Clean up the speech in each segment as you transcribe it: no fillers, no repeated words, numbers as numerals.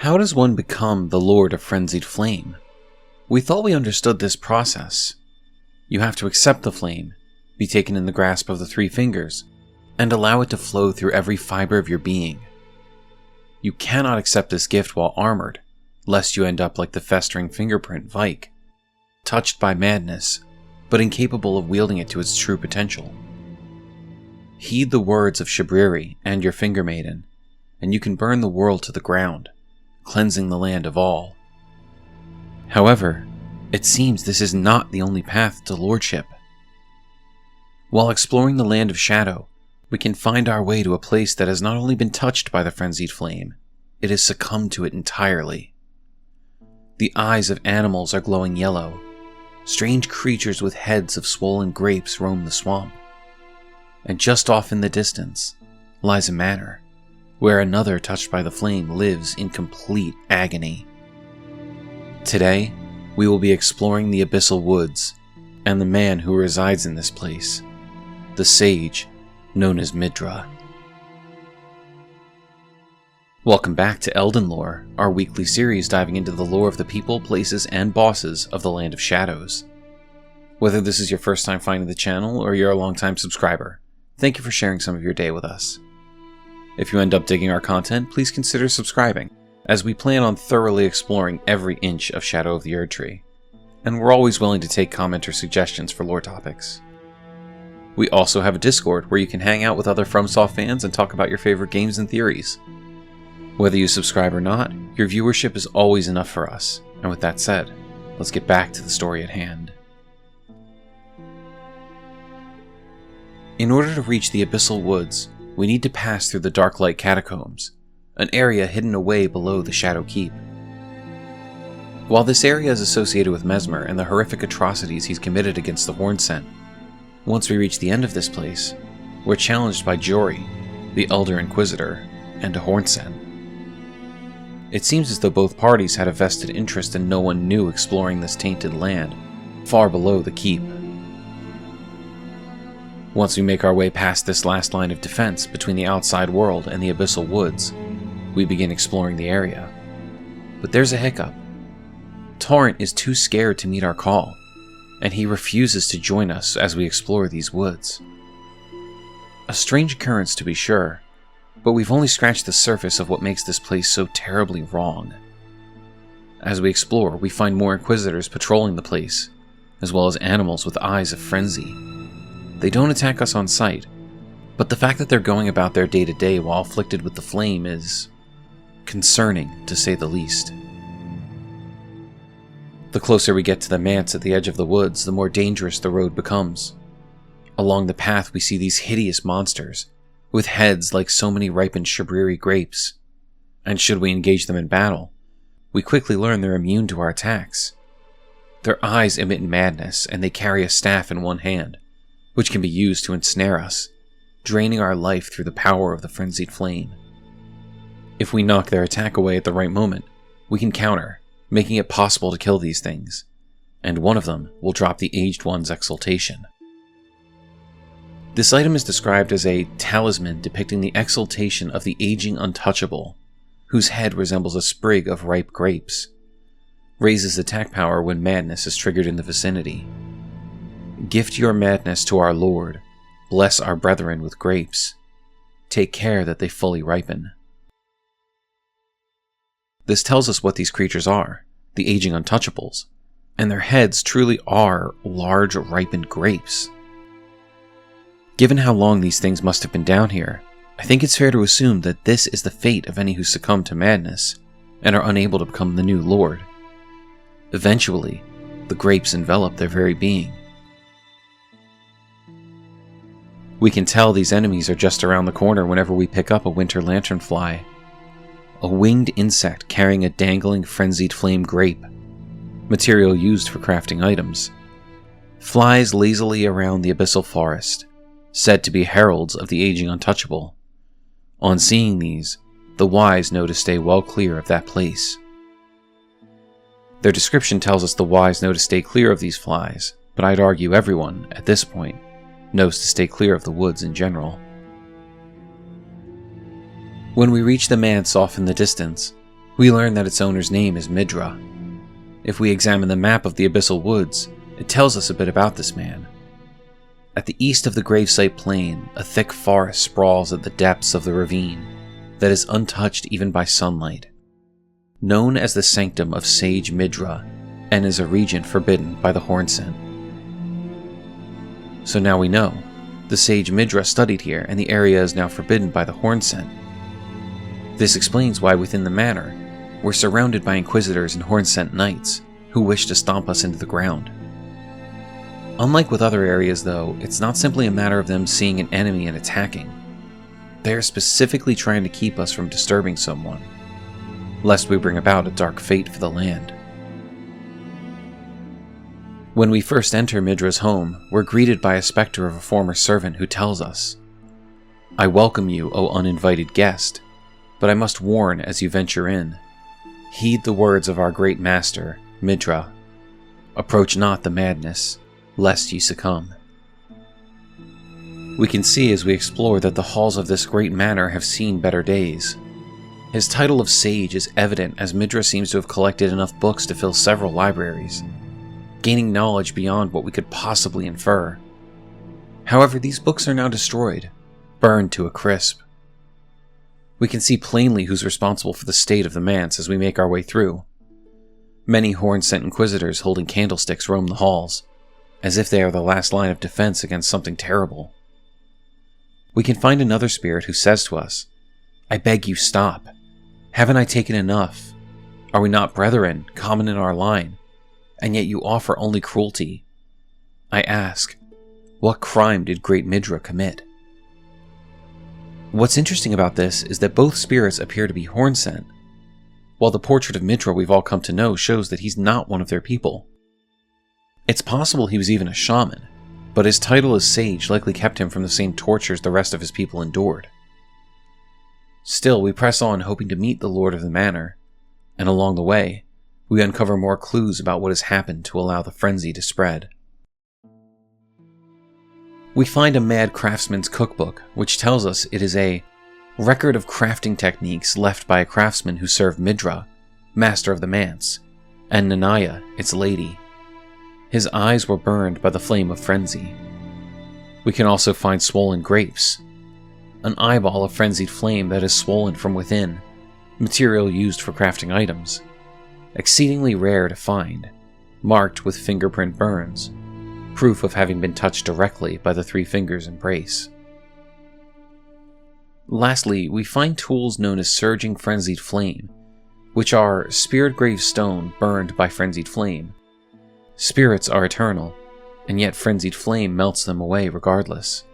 How does one become the Lord of Frenzied Flame? We thought we understood this process. You have to accept the flame, be taken in the grasp of the three fingers, and allow it to flow through every fiber of your being. You cannot accept this gift while armored, lest you end up like the festering fingerprint Vike, touched by madness, but incapable of wielding it to its true potential. Heed the words of Shabriri and your finger maiden, and you can burn the world to the ground, cleansing the land of all. However, it seems this is not the only path to lordship. While exploring the land of shadow, we can find our way to a place that has not only been touched by the frenzied flame, it has succumbed to it entirely. The eyes of animals are glowing yellow. Strange creatures with heads of swollen grapes roam the swamp. And just off in the distance lies a manor, where another touched by the flame lives in complete agony. Today, we will be exploring the Abyssal Woods and the man who resides in this place, the sage known as Midra. Welcome back to Elden Lore, our weekly series diving into the lore of the people, places, and bosses of the Land of Shadows. Whether this is your first time finding the channel or you're a long-time subscriber, thank you for sharing some of your day with us. If you end up digging our content, please consider subscribing, as we plan on thoroughly exploring every inch of Shadow of the Erdtree, and we're always willing to take commenter suggestions for lore topics. We also have a Discord where you can hang out with other FromSoft fans and talk about your favorite games and theories. Whether you subscribe or not, your viewership is always enough for us, and with that said, let's get back to the story at hand. In order to reach the Abyssal Woods, we need to pass through the Darklight Catacombs, an area hidden away below the Shadow Keep. While this area is associated with Mesmer and the horrific atrocities he's committed against the Hornsent, once we reach the end of this place, we're challenged by Jori, the Elder Inquisitor, and a Hornsent. It seems as though both parties had a vested interest in no one new exploring this tainted land, far below the keep. Once we make our way past this last line of defense between the outside world and the Abyssal Woods, we begin exploring the area. But there's a hiccup. Torrent is too scared to meet our call, and he refuses to join us as we explore these woods. A strange occurrence to be sure, but we've only scratched the surface of what makes this place so terribly wrong. As we explore, we find more Inquisitors patrolling the place, as well as animals with eyes of frenzy. They don't attack us on sight, but the fact that they're going about their day-to-day while afflicted with the flame is concerning, to say the least. The closer we get to the manse at the edge of the woods, the more dangerous the road becomes. Along the path we see these hideous monsters, with heads like so many ripened Shabriri grapes, and should we engage them in battle, we quickly learn they're immune to our attacks. Their eyes emit madness, and they carry a staff in one hand, which can be used to ensnare us, draining our life through the power of the frenzied flame. If we knock their attack away at the right moment, we can counter, making it possible to kill these things, and one of them will drop the Aged One's exaltation. This item is described as a talisman depicting the exaltation of the aging untouchable, whose head resembles a sprig of ripe grapes. Raises attack power when madness is triggered in the vicinity. Gift your madness to our Lord. Bless our brethren with grapes. Take care that they fully ripen. This tells us what these creatures are, the aging untouchables, and their heads truly are large ripened grapes. Given how long these things must have been down here, I think it's fair to assume that this is the fate of any who succumb to madness and are unable to become the new Lord. Eventually, the grapes envelop their very being. We can tell these enemies are just around the corner whenever we pick up a winter lanternfly, a winged insect carrying a dangling frenzied flame grape, material used for crafting items, flies lazily around the abyssal forest, said to be heralds of the aging untouchable. On seeing these, the wise know to stay well clear of that place. Their description tells us the wise know to stay clear of these flies, but I'd argue everyone, at this point, knows to stay clear of the woods in general. When we reach the manse off in the distance, We learn that its owner's name is Midra. If we examine the map of the Abyssal Woods, it tells us a bit about this man. At the east of the gravesite plain, a thick forest sprawls at the depths of the ravine that is untouched even by sunlight. Known as the Sanctum of Sage Midra, and is a region forbidden by the Hornsent. So now we know, the Sage Midra studied here, and the area is now forbidden by the Hornsent. This explains why within the manor, we're surrounded by Inquisitors and Hornsent Knights, who wish to stomp us into the ground. Unlike with other areas though, it's not simply a matter of them seeing an enemy and attacking. They are specifically trying to keep us from disturbing someone, lest we bring about a dark fate for the land. When we first enter Midra's home, we're greeted by a specter of a former servant who tells us, "I welcome you, O uninvited guest, but I must warn as you venture in. Heed the words of our great master, Midra. Approach not the madness, lest ye succumb." We can see as we explore that the halls of this great manor have seen better days. His title of sage is evident as Midra seems to have collected enough books to fill several libraries, gaining knowledge beyond what we could possibly infer. However, these books are now destroyed, burned to a crisp. We can see plainly who's responsible for the state of the manse as we make our way through. Many Hornsent Inquisitors holding candlesticks roam the halls, as if they are the last line of defense against something terrible. We can find another spirit who says to us, "I beg you stop. Haven't I taken enough? Are we not brethren, common in our line? And yet you offer only cruelty. I ask, what crime did great Midra commit?" What's interesting about this is that both spirits appear to be Hornsent, while the portrait of Midra we've all come to know shows that he's not one of their people. It's possible he was even a shaman, but his title as sage likely kept him from the same tortures the rest of his people endured. Still, we press on hoping to meet the Lord of the Manor, and along the way, we uncover more clues about what has happened to allow the frenzy to spread. We find a mad craftsman's cookbook, which tells us it is a record of crafting techniques left by a craftsman who served Midra, master of the manse, and Nanaya, its lady. His eyes were burned by the flame of frenzy. We can also find swollen grapes, an eyeball of frenzied flame that is swollen from within, material used for crafting items, exceedingly rare to find, marked with fingerprint burns, proof of having been touched directly by the three fingers embrace. Lastly, we find tools known as surging frenzied flame, which are spirit grave stone burned by frenzied flame. Spirits are eternal, and yet frenzied flame melts them away regardless.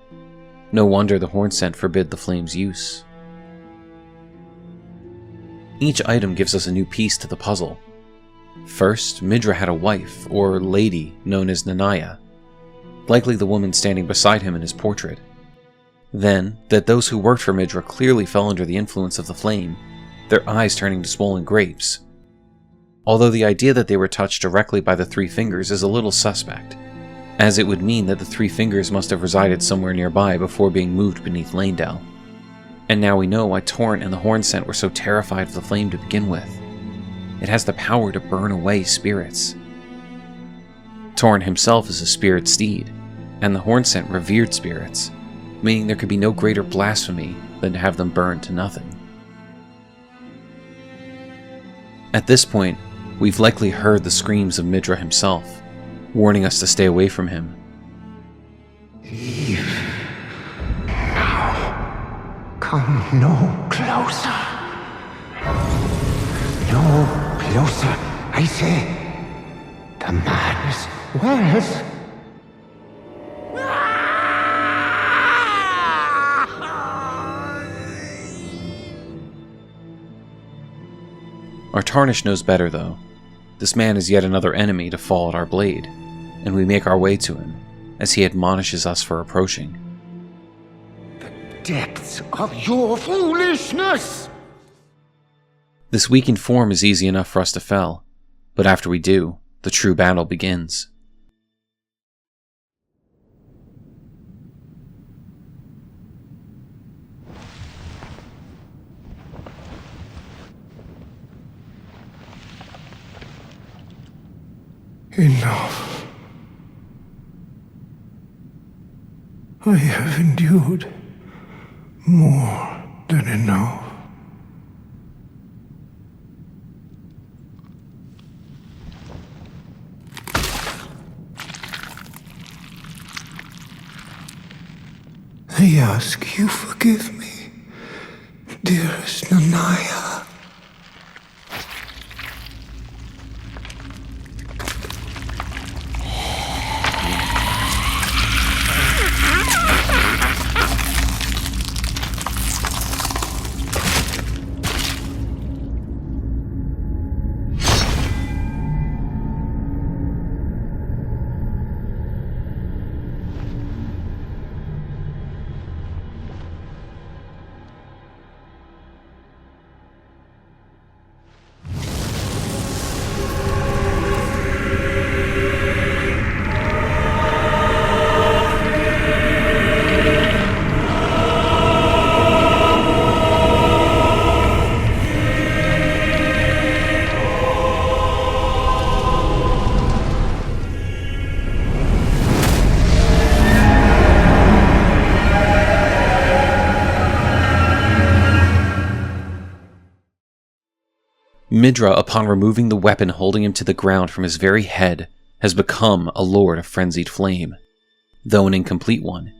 No wonder the Hornsent forbid the flame's use. Each item gives us a new piece to the puzzle. First, Midra had a wife, or lady, known as Nanaya, likely the woman standing beside him in his portrait. Then, that those who worked for Midra clearly fell under the influence of the flame, their eyes turning to swollen grapes. Although the idea that they were touched directly by the three fingers is a little suspect, as it would mean that the three fingers must have resided somewhere nearby before being moved beneath Lanedale. And now we know why Torrent and the Hornsent were so terrified of the flame to begin with. It has the power to burn away spirits. Torrent himself is a spirit steed, and the Hornsent revered spirits, meaning there could be no greater blasphemy than to have them burned to nothing. At this point, we've likely heard the screams of Midra himself, warning us to stay away from him. Leave. Now. Come no closer. No closer, I say. The madness wells. Our Tarnish knows better, though. This man is yet another enemy to fall at our blade, and we make our way to him, as he admonishes us for approaching. The depths of your foolishness! This weakened form is easy enough for us to fell, but after we do, the true battle begins. Enough. I have endured more than enough. I ask you forgive me, dearest Nanaya. Midra, upon removing the weapon holding him to the ground from his very head, has become a lord of frenzied flame, though an incomplete one,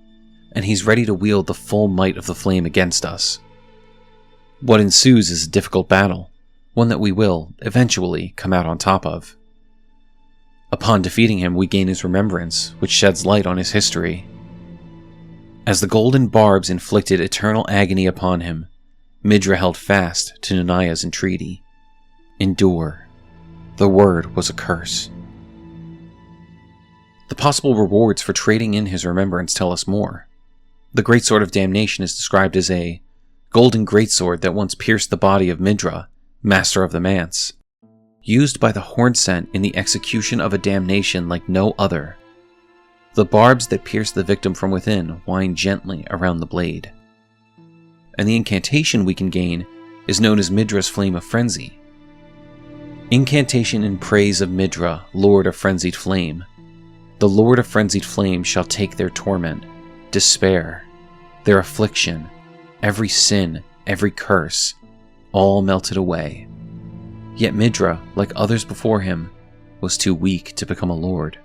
and he's ready to wield the full might of the flame against us. What ensues is a difficult battle, one that we will, eventually, come out on top of. Upon defeating him, we gain his remembrance, which sheds light on his history. As the golden barbs inflicted eternal agony upon him, Midra held fast to Nanaya's entreaty. Endure. The word was a curse. The possible rewards for trading in his remembrance tell us more. The Greatsword of Damnation is described as a golden greatsword that once pierced the body of Midra, master of the manse, used by the Hornsent in the execution of a damnation like no other. The barbs that pierce the victim from within wind gently around the blade. And the incantation we can gain is known as Midra's Flame of Frenzy. Incantation in praise of Midra, Lord of Frenzied Flame. The Lord of Frenzied Flame shall take their torment, despair, their affliction, every sin, every curse, all melted away. Yet Midra, like others before him, was too weak to become a lord.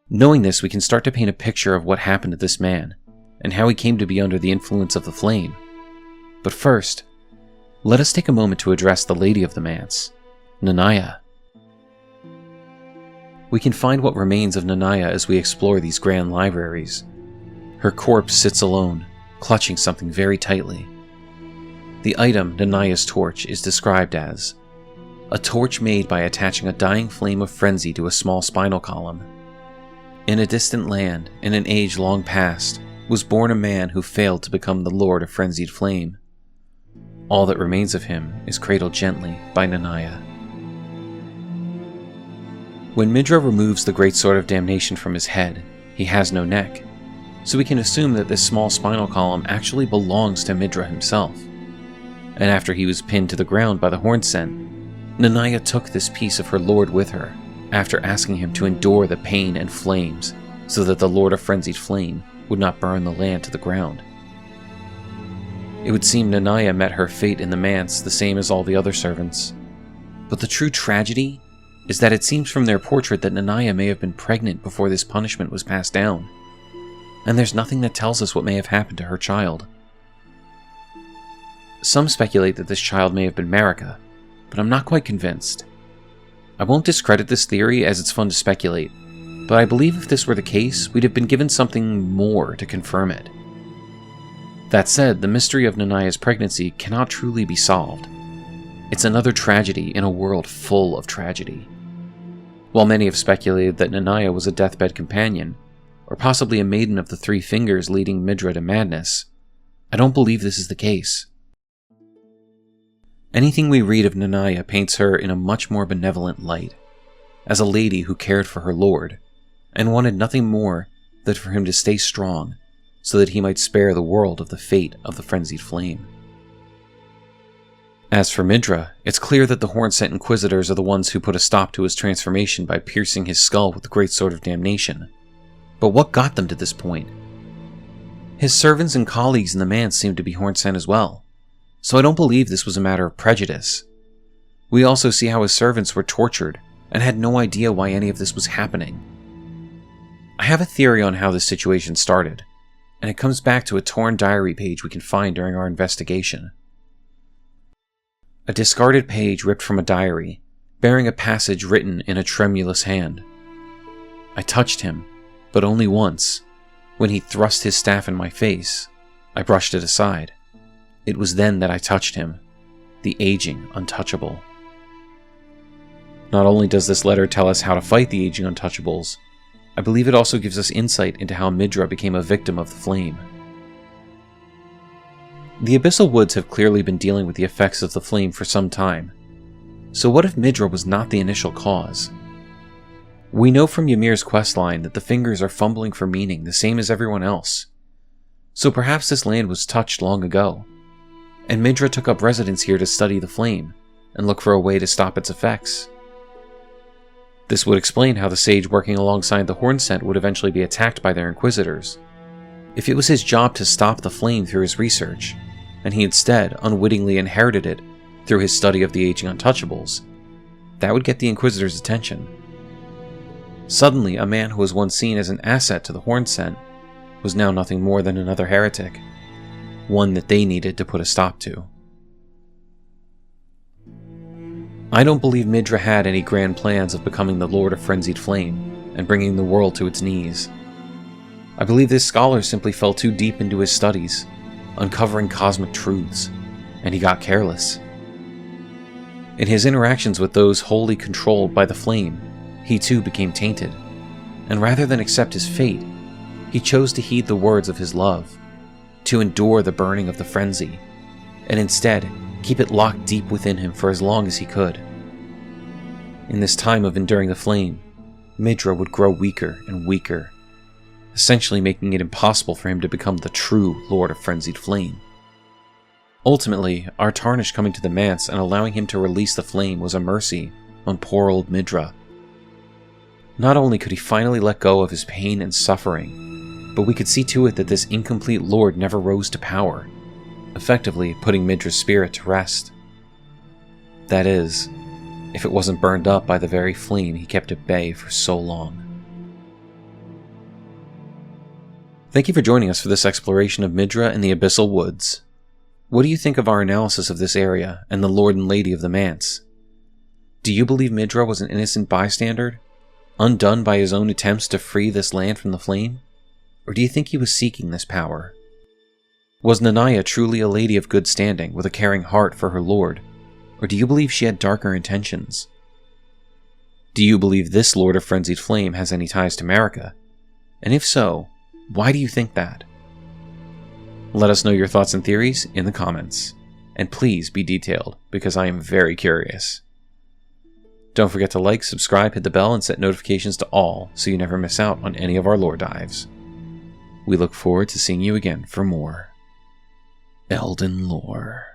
Knowing this, we can start to paint a picture of what happened to this man, and how he came to be under the influence of the flame. But first, let us take a moment to address the Lady of the Manse, Nanaya. We can find what remains of Nanaya as we explore these grand libraries. Her corpse sits alone, clutching something very tightly. The item, Nanaya's torch, is described as a torch made by attaching a dying flame of frenzy to a small spinal column. In a distant land, in an age long past, was born a man who failed to become the Lord of Frenzied Flame. All that remains of him is cradled gently by Nanaya. When Midra removes the Greatsword of Damnation from his head, he has no neck, so we can assume that this small spinal column actually belongs to Midra himself. And after he was pinned to the ground by the Hornsent, Nanaya took this piece of her lord with her, after asking him to endure the pain and flames, so that the Lord of Frenzied Flame would not burn the land to the ground. It would seem Nanaya met her fate in the manse the same as all the other servants. But the true tragedy is that it seems from their portrait that Nanaya may have been pregnant before this punishment was passed down, and there's nothing that tells us what may have happened to her child. Some speculate that this child may have been Marika, but I'm not quite convinced. I won't discredit this theory as it's fun to speculate, but I believe if this were the case, we'd have been given something more to confirm it. That said, the mystery of Nanaya's pregnancy cannot truly be solved. It's another tragedy in a world full of tragedy. While many have speculated that Nanaya was a deathbed companion, or possibly a maiden of the three fingers leading Midra to madness, I don't believe this is the case. Anything we read of Nanaya paints her in a much more benevolent light, as a lady who cared for her lord, and wanted nothing more than for him to stay strong, so that he might spare the world of the fate of the frenzied flame. As for Midra, it's clear that the Horn-sent Inquisitors are the ones who put a stop to his transformation by piercing his skull with the Great Sword of Damnation. But what got them to this point? His servants and colleagues in the manse seemed to be Horn-sent as well, so I don't believe this was a matter of prejudice. We also see how his servants were tortured and had no idea why any of this was happening. I have a theory on how this situation started, and it comes back to a torn diary page we can find during our investigation. A discarded page ripped from a diary, bearing a passage written in a tremulous hand. I touched him, but only once. When he thrust his staff in my face, I brushed it aside. It was then that I touched him, the aging untouchable. Not only does this letter tell us how to fight the aging untouchables, I believe it also gives us insight into how Midra became a victim of the flame. The Abyssal Woods have clearly been dealing with the effects of the flame for some time, so what if Midra was not the initial cause? We know from Ymir's questline that the fingers are fumbling for meaning the same as everyone else, so perhaps this land was touched long ago, and Midra took up residence here to study the flame and look for a way to stop its effects. This would explain how the sage working alongside the Horn-sent would eventually be attacked by their Inquisitors. If it was his job to stop the flame through his research, and he instead unwittingly inherited it through his study of the aging untouchables, that would get the Inquisitors' attention. Suddenly, a man who was once seen as an asset to the Horn-sent was now nothing more than another heretic, one that they needed to put a stop to. I don't believe Midra had any grand plans of becoming the Lord of Frenzied Flame and bringing the world to its knees. I believe this scholar simply fell too deep into his studies, uncovering cosmic truths, and he got careless. In his interactions with those wholly controlled by the flame, he too became tainted, and rather than accept his fate, he chose to heed the words of his love, to endure the burning of the frenzy, and instead keep it locked deep within him for as long as he could. In this time of enduring the flame, Midra would grow weaker and weaker, essentially making it impossible for him to become the true Lord of Frenzied Flame. Ultimately, our Tarnish coming to the manse and allowing him to release the flame was a mercy on poor old Midra. Not only could he finally let go of his pain and suffering, but we could see to it that this incomplete lord never rose to power, effectively putting Midra's spirit to rest. That is, if it wasn't burned up by the very flame he kept at bay for so long. Thank you for joining us for this exploration of Midra and the Abyssal Woods. What do you think of our analysis of this area and the Lord and Lady of the Manse? Do you believe Midra was an innocent bystander, undone by his own attempts to free this land from the flame? Or do you think he was seeking this power? Was Nanaya truly a lady of good standing with a caring heart for her lord, or do you believe she had darker intentions? Do you believe this Lord of Frenzied Flame has any ties to Marika? And if so, why do you think that? Let us know your thoughts and theories in the comments, and please be detailed, because I am very curious. Don't forget to like, subscribe, hit the bell, and set notifications to all so you never miss out on any of our lore dives. We look forward to seeing you again for more Elden lore.